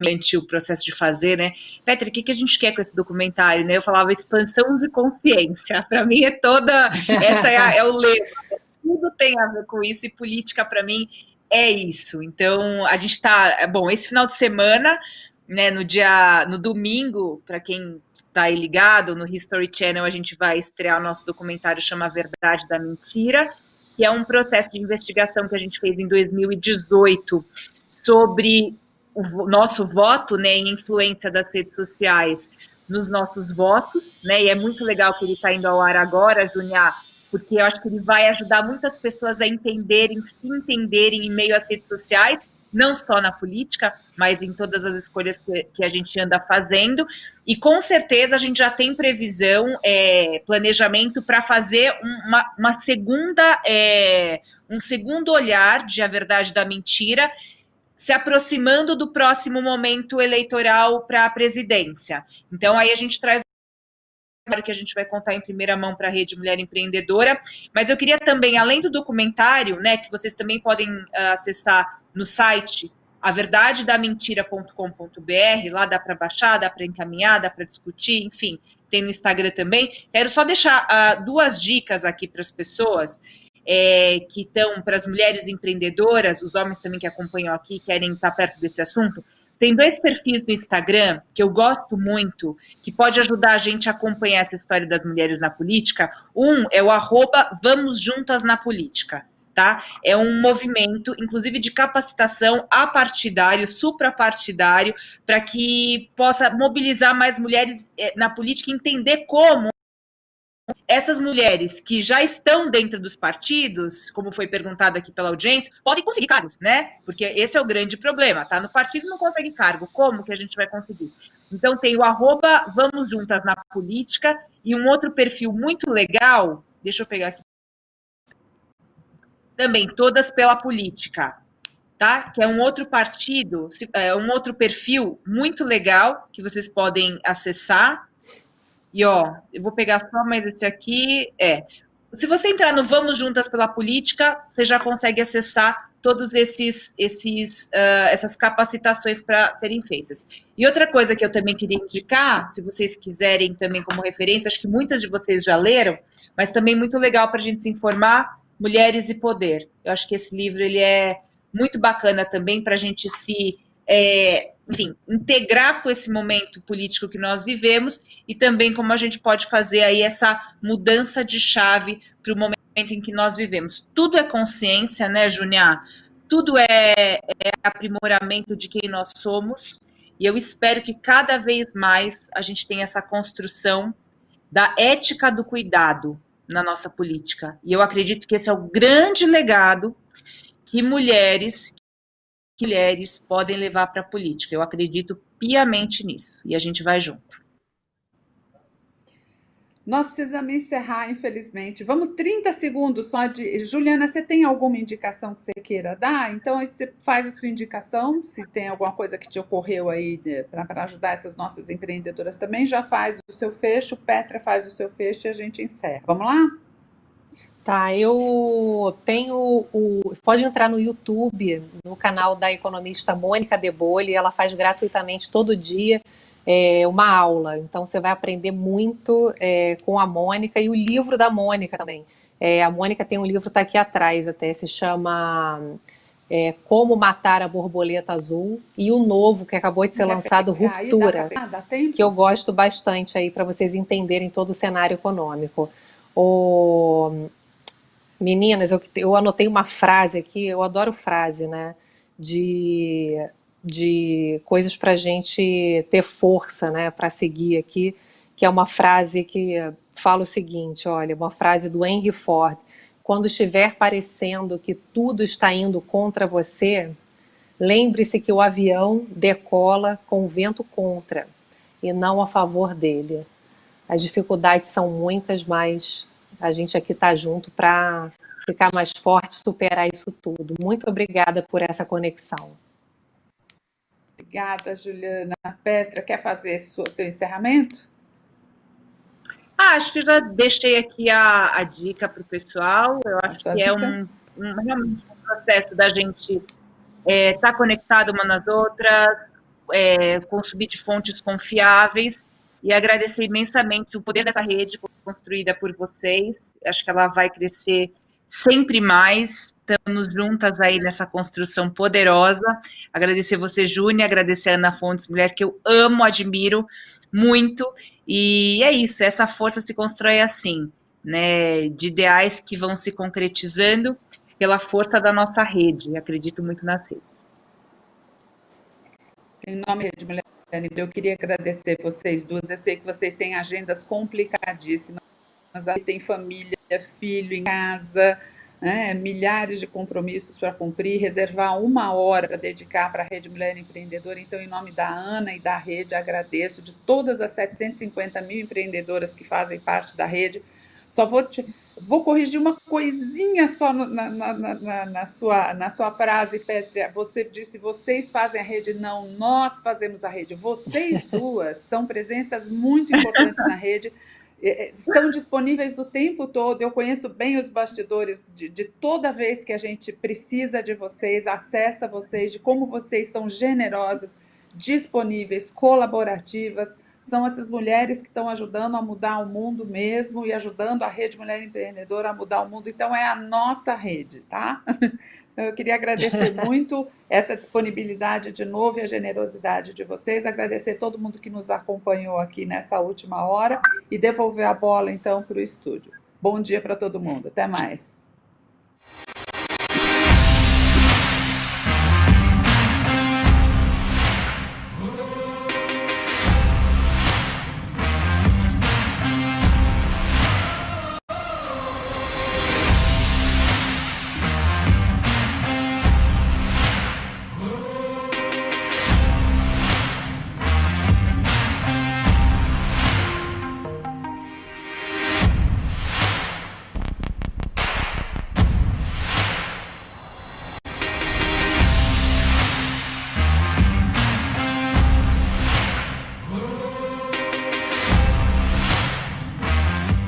durante o processo de fazer, né, Pétria, o que a gente quer com esse documentário? Né? Eu falava expansão de consciência. Para mim essa é o lema. Tudo tem a ver com isso, e política, para mim, é isso. Então, a gente está... Bom, esse final de semana, né, no domingo, para quem está aí ligado, no History Channel, a gente vai estrear o nosso documentário, chama A Verdade da Mentira, que é um processo de investigação que a gente fez em 2018 sobre o nosso voto, né, e influência das redes sociais nos nossos votos, né, e é muito legal que ele está indo ao ar agora, Júnia, porque eu acho que ele vai ajudar muitas pessoas a entenderem, se entenderem em meio às redes sociais, não só na política, mas em todas as escolhas que a gente anda fazendo, e com certeza a gente já tem previsão, planejamento para fazer uma segunda, um segundo olhar de A Verdade da Mentira, se aproximando do próximo momento eleitoral para a presidência. Então, aí a gente traz que a gente vai contar em primeira mão para a Rede Mulher Empreendedora, mas eu queria também, além do documentário, né, que vocês também podem acessar no site averdadedamentira.com.br, lá dá para baixar, dá para encaminhar, dá para discutir, enfim, tem no Instagram também. Quero só deixar 2 dicas aqui para as pessoas, que estão, para as mulheres empreendedoras, os homens também que acompanham aqui, querem estar perto desse assunto. Tem 2 perfis no Instagram que eu gosto muito, que pode ajudar a gente a acompanhar essa história das mulheres na política. Um é o @VamosJuntasNaPolítica. tá? É um movimento, inclusive, de capacitação apartidário, suprapartidário, para que possa mobilizar mais mulheres na política e entender como essas mulheres que já estão dentro dos partidos, como foi perguntado aqui pela audiência, podem conseguir cargos, né? Porque esse é o grande problema, tá? No partido não consegue cargo, como que a gente vai conseguir? Então tem o arroba Vamos Juntas na Política e um outro perfil muito legal, deixa eu pegar aqui, também, Todas pela Política, tá? Que é um outro partido, um outro perfil muito legal que vocês podem acessar. E, ó, eu vou pegar só mais esse aqui. Se você entrar no Vamos Juntas pela Política, você já consegue acessar todos essas capacitações para serem feitas. E outra coisa que eu também queria indicar, se vocês quiserem também como referência, acho que muitas de vocês já leram, mas também muito legal para a gente se informar, Mulheres e Poder. Eu acho que esse livro ele é muito bacana também para a gente se enfim, integrar com esse momento político que nós vivemos e também como a gente pode fazer aí essa mudança de chave para o momento em que nós vivemos. Tudo é consciência, né, Júnia? Tudo é aprimoramento de quem nós somos e eu espero que cada vez mais a gente tenha essa construção da ética do cuidado na nossa política. E eu acredito que esse é o grande legado que mulheres podem levar para a política. Eu acredito piamente nisso. E a gente vai junto. Nós precisamos encerrar, infelizmente. Vamos 30 segundos só de... Juliana, você tem alguma indicação que você queira dar? Então, aí você faz a sua indicação, se tem alguma coisa que te ocorreu aí para ajudar essas nossas empreendedoras também, já faz o seu fecho, Petra faz o seu fecho e a gente encerra. Vamos lá? Tá, eu tenho pode entrar no YouTube, no canal da economista Mônica De Bolle, ela faz gratuitamente todo dia uma aula, então você vai aprender muito com a Mônica e o livro da Mônica também. A Mônica tem um livro, tá aqui atrás até, se chama Como Matar a Borboleta Azul, e o novo que acabou de ser lançado, Ruptura, que eu gosto bastante aí para vocês entenderem todo o cenário econômico. Meninas, eu anotei uma frase aqui, eu adoro frase, né? De coisas para a gente ter força, né? Para seguir aqui, que é uma frase que fala o seguinte, olha, uma frase do Henry Ford: quando estiver parecendo que tudo está indo contra você, lembre-se que o avião decola com o vento contra e não a favor dele. As dificuldades são muitas, mas a gente aqui está junto para ficar mais forte, superar isso tudo. Muito obrigada por essa conexão. Obrigada, Juliana. Petra, quer fazer seu encerramento? Acho que já deixei aqui a dica para o pessoal. Eu acho que é realmente um processo da gente estar conectado uma nas outras, consumir de fontes confiáveis, e agradecer imensamente o poder dessa rede construída por vocês. Acho que ela vai crescer sempre mais. Estamos juntas aí nessa construção poderosa. Agradecer você, Júnia, agradecer a Ana Fontes, mulher que eu amo, admiro muito. E é isso, essa força se constrói assim, né, de ideais que vão se concretizando pela força da nossa rede. Acredito muito nas redes. Em nome de Mulher, eu queria agradecer vocês duas. Eu sei que vocês têm agendas complicadíssimas, tem família, filho em casa, né, milhares de compromissos para cumprir, reservar 1 hora para dedicar para a Rede Mulher Empreendedora. Então, em nome da Ana e da rede, agradeço, de todas as 750 mil empreendedoras que fazem parte da rede. Só vou corrigir uma coisinha só na sua frase, Petra. Você disse, vocês fazem a rede. Não, nós fazemos a rede. Vocês duas são presenças muito importantes na rede, estão disponíveis o tempo todo. Eu conheço bem os bastidores de toda vez que a gente precisa de vocês, acessa vocês, de como vocês são generosas, disponíveis, colaborativas. São essas mulheres que estão ajudando a mudar o mundo mesmo e ajudando a Rede Mulher Empreendedora a mudar o mundo. Então, é a nossa rede, tá? Eu queria agradecer muito essa disponibilidade de novo e a generosidade de vocês, agradecer todo mundo que nos acompanhou aqui nessa última hora e devolver a bola, então, para o estúdio. Bom dia para todo mundo. Até mais.